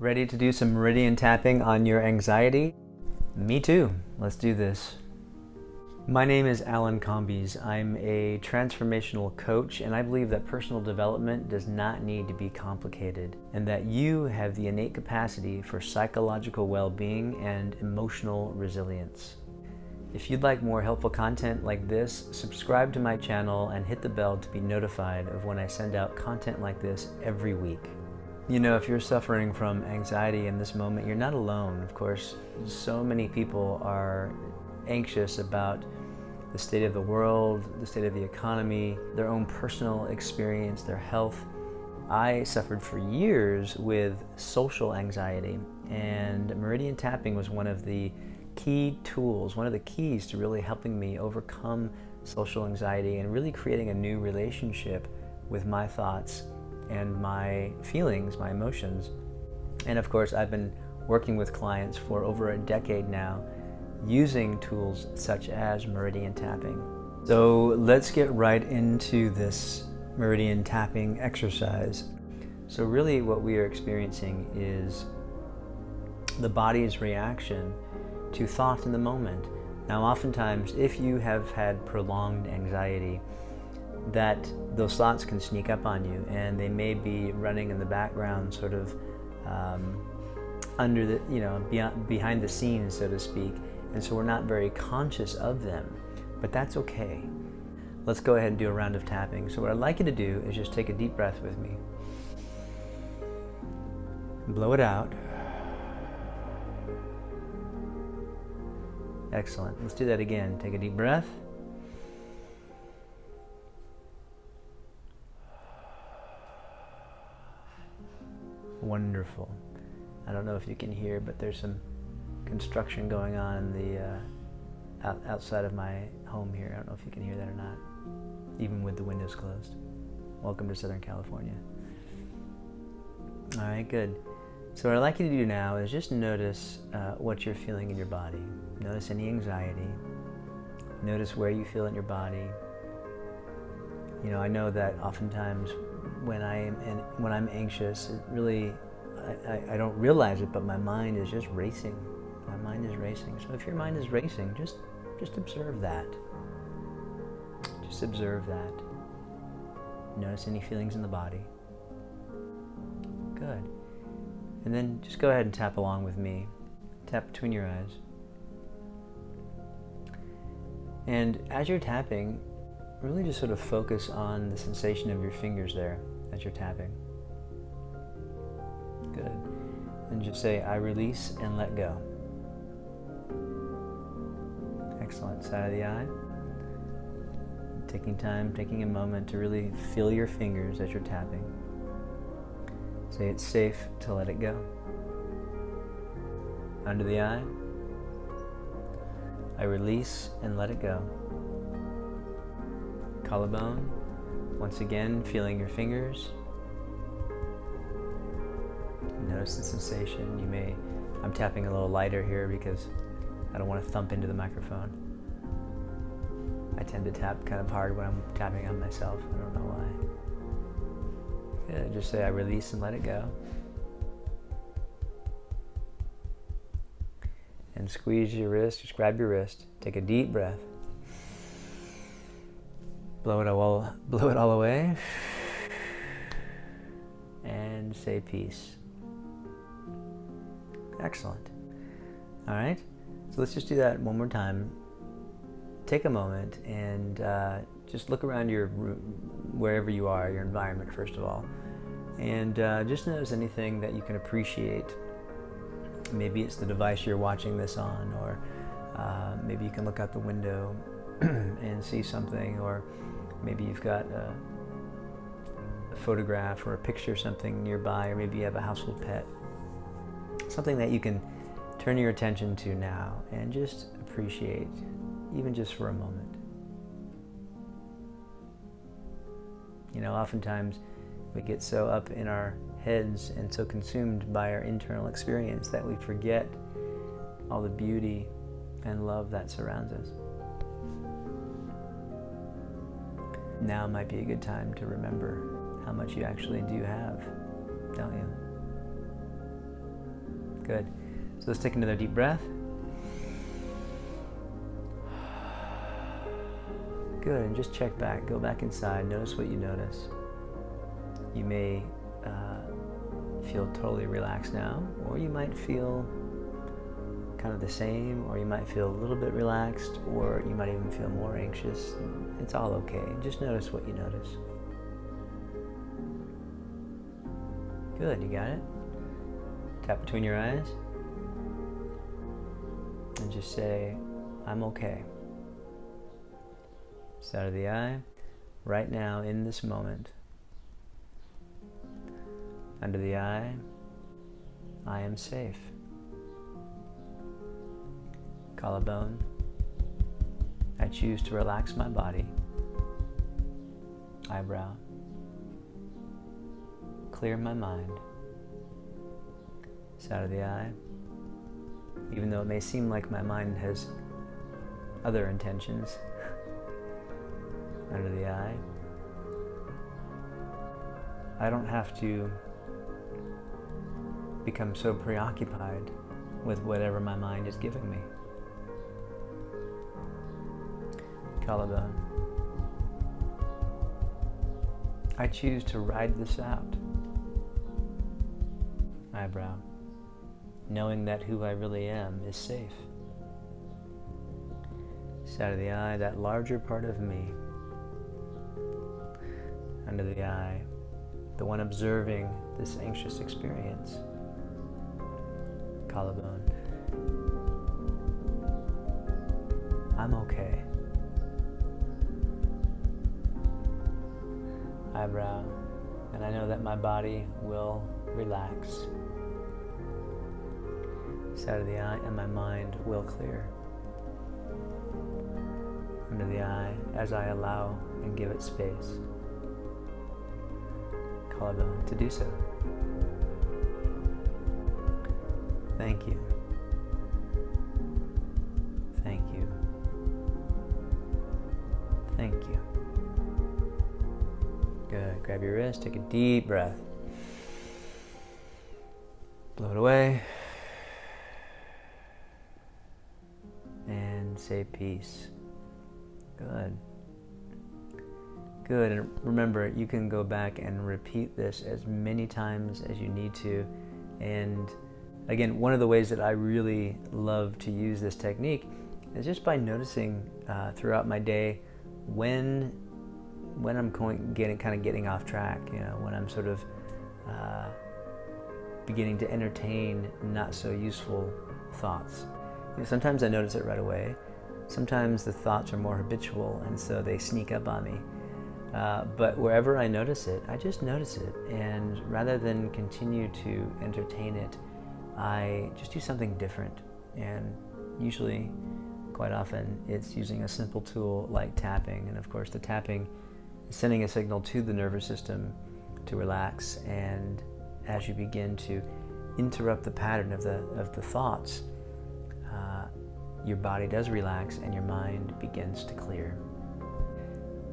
Ready to do some meridian tapping on your anxiety? Me too. Let's do this. My name is Alan Combies. I'm a transformational coach, and I believe that personal development does not need to be complicated, and that you have the innate capacity for psychological well-being and emotional resilience. If you'd like more helpful content like this, subscribe to my channel and hit the bell to be notified of when I send out content like this every week. You know, if you're suffering from anxiety in this moment, you're not alone. Of course, so many people are anxious about the state of the world, the state of the economy, their own personal experience, their health. I suffered for years with social anxiety, and meridian tapping was one of the key tools, one of the keys to really helping me overcome social anxiety and really creating a new relationship with my thoughts and my feelings, my emotions. And of course, I've been working with clients for over a decade now, using tools such as meridian tapping. So let's get right into this meridian tapping exercise. So really what we are experiencing is the body's reaction to thought in the moment. Now oftentimes, if you have had prolonged anxiety, that those thoughts can sneak up on you, and they may be running in the background, sort of under the, behind the scenes, so to speak. And so we're not very conscious of them, but that's okay. Let's go ahead and do a round of tapping. So what I'd like you to do is just take a deep breath with me. Blow it out. Excellent. Let's do that again. Take a deep breath. Wonderful. I don't know if you can hear, but there's some construction going on in the outside of my home here. I don't know if you can hear that or not, even with the windows closed. Welcome to Southern California. All right, good. So what I'd like you to do now is just notice what you're feeling in your body. Notice any anxiety. Notice where you feel it in your body. You know, I know that oftentimes when I'm anxious, it really, I don't realize it, but my mind is just racing. My mind is racing. So if your mind is racing, just observe that. Just observe that. Notice any feelings in the body. Good. And then just go ahead and tap along with me. Tap between your eyes. And as you're tapping, really just sort of focus on the sensation of your fingers there as you're tapping. Good. And just say, I release and let go. Excellent. Side of the eye. Taking a moment to really feel your fingers as you're tapping. Say it's safe to let it go. Under the eye. I release and let it go. Collarbone. Once again, feeling your fingers. Notice the sensation. I'm tapping a little lighter here because I don't want to thump into the microphone. I tend to tap kind of hard when I'm tapping on myself. I don't know why. Yeah, just say I release and let it go. And squeeze your wrist, just grab your wrist. Take a deep breath. Blow it all away. And say peace. Excellent. All right. So let's just do that one more time. Take a moment and just look around your room, wherever you are, your environment first of all, and just notice anything that you can appreciate. Maybe it's the device you're watching this on, or maybe you can look out the window and see something, or maybe you've got a photograph or a picture of something nearby, or maybe you have a household pet. Something that you can turn your attention to now and just appreciate, even just for a moment. You know, oftentimes we get so up in our heads and so consumed by our internal experience that we forget all the beauty and love that surrounds us. Now might be a good time to remember how much you actually do have, don't you? Good. So let's take another deep breath. Good, and just check back. Go back inside. Notice what you notice. You may feel totally relaxed now, or you might feel kind of the same, or you might feel a little bit relaxed, or you might even feel more anxious. It's all okay. Just notice what you notice. Good, you got it? Tap between your eyes and just say, I'm okay. Side of the eye, right now in this moment. Under the eye, I am safe. Collarbone, I choose to relax my body. Eyebrow, clear my mind. Side of the eye, even though it may seem like my mind has other intentions. Under the eye, I don't have to become so preoccupied with whatever my mind is giving me. Collarbone, I choose to ride this out. Eyebrow, knowing that who I really am is safe. Side of the eye, that larger part of me. Under the eye, the one observing this anxious experience. Collarbone, I'm okay. Eyebrow, and I know that my body will relax. Side of the eye, and my mind will clear. Under the eye, as I allow and give it space. Collarbone, to do so. Thank you. Thank you. Thank you. Good. Grab your wrist, take a deep breath. Blow it away. And say peace. Good. Good, and remember, you can go back and repeat this as many times as you need to. And again, one of the ways that I really love to use this technique is just by noticing throughout my day when I'm getting off track, when I'm sort of beginning to entertain not so useful thoughts. Sometimes I notice it right away. Sometimes the thoughts are more habitual, and so they sneak up on me. But wherever I notice it, I just notice it. And rather than continue to entertain it, I just do something different. And usually, quite often, it's using a simple tool like tapping. And of course, the tapping is sending a signal to the nervous system to relax. And as you begin to interrupt the pattern of the thoughts, your body does relax and your mind begins to clear.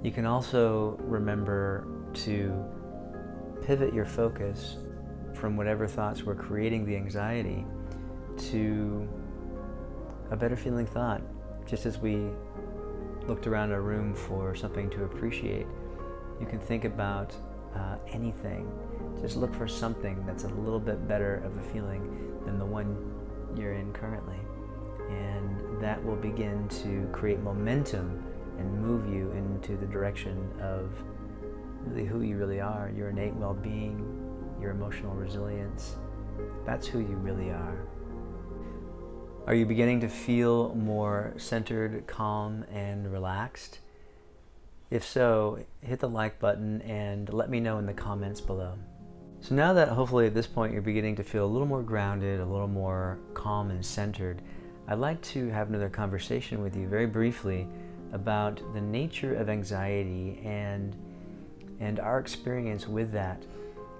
You can also remember to pivot your focus from whatever thoughts were creating the anxiety to a better feeling thought. Just as we looked around a room for something to appreciate, you can think about anything. Just look for something that's a little bit better of a feeling than the one you're in currently. And that will begin to create momentum and move you into the direction of really who you really are, your innate well-being, your emotional resilience. That's who you really are. Are you beginning to feel more centered, calm, and relaxed? If so, hit the like button and let me know in the comments below. So now that hopefully at this point you're beginning to feel a little more grounded, a little more calm and centered, I'd like to have another conversation with you very briefly about the nature of anxiety and our experience with that.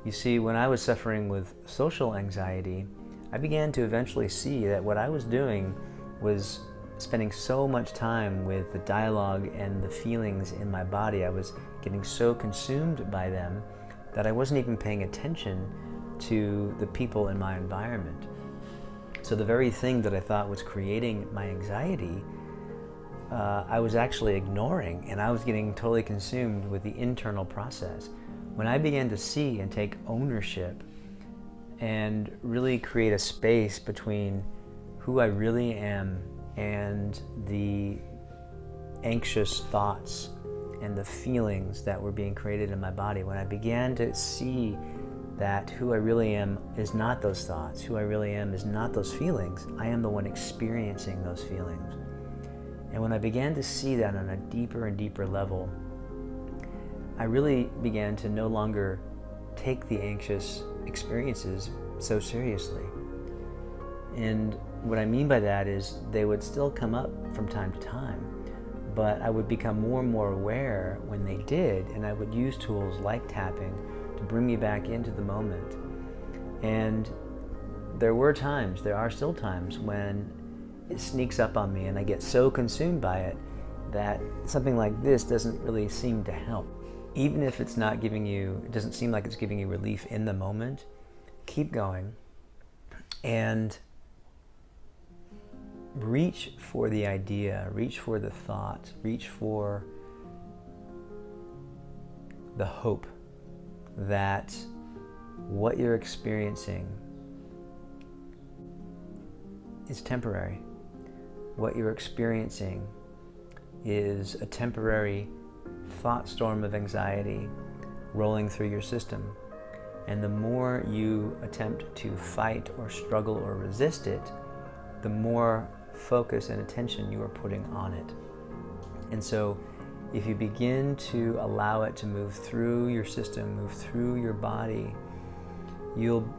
You see, when I was suffering with social anxiety, I began to eventually see that what I was doing was spending so much time with the dialogue and the feelings in my body. I was getting so consumed by them that I wasn't even paying attention to the people in my environment. So the very thing that I thought was creating my anxiety, I was actually ignoring, and I was getting totally consumed with the internal process. When I began to see and take ownership and really create a space between who I really am and the anxious thoughts and the feelings that were being created in my body, when I began to see that who I really am is not those thoughts, who I really am is not those feelings, I am the one experiencing those feelings. And when I began to see that on a deeper and deeper level, I really began to no longer take the anxious experiences so seriously. And what I mean by that is they would still come up from time to time, but I would become more and more aware when they did, and I would use tools like tapping to bring me back into the moment. And there are still times when it sneaks up on me and I get so consumed by it that something like this doesn't really seem to help. Even if it doesn't seem like it's giving you relief in the moment, keep going and reach for the idea, reach for the thought, reach for the hope that what you're experiencing is temporary. What you're experiencing is a temporary thought storm of anxiety rolling through your system. And the more you attempt to fight or struggle or resist it, the more focus and attention you are putting on it. And so if you begin to allow it to move through your system, move through your body, you'll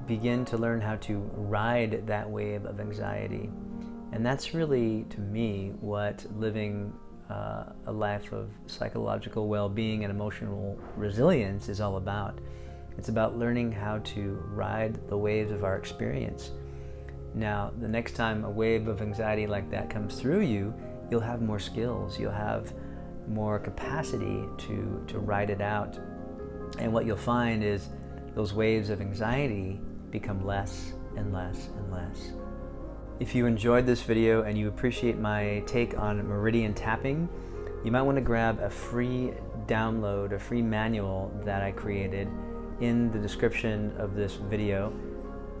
begin to learn how to ride that wave of anxiety. And that's really, to me, what living a life of psychological well-being and emotional resilience is all about. It's about learning how to ride the waves of our experience. Now, the next time a wave of anxiety like that comes through you, you'll have more skills, you'll have more capacity to ride it out. And what you'll find is those waves of anxiety become less and less and less. If you enjoyed this video and you appreciate my take on Meridian tapping, you might want to grab a free download, a free manual that I created in the description of this video.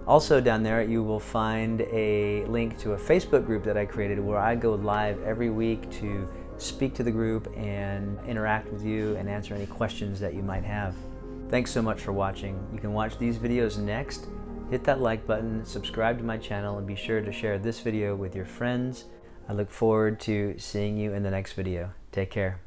Also down there you will find a link to a Facebook group that I created where I go live every week to speak to the group and interact with you and answer any questions that you might have. Thanks so much for watching. You can watch these videos next. Hit that like button, subscribe to my channel, and be sure to share this video with your friends. I look forward to seeing you in the next video. Take care.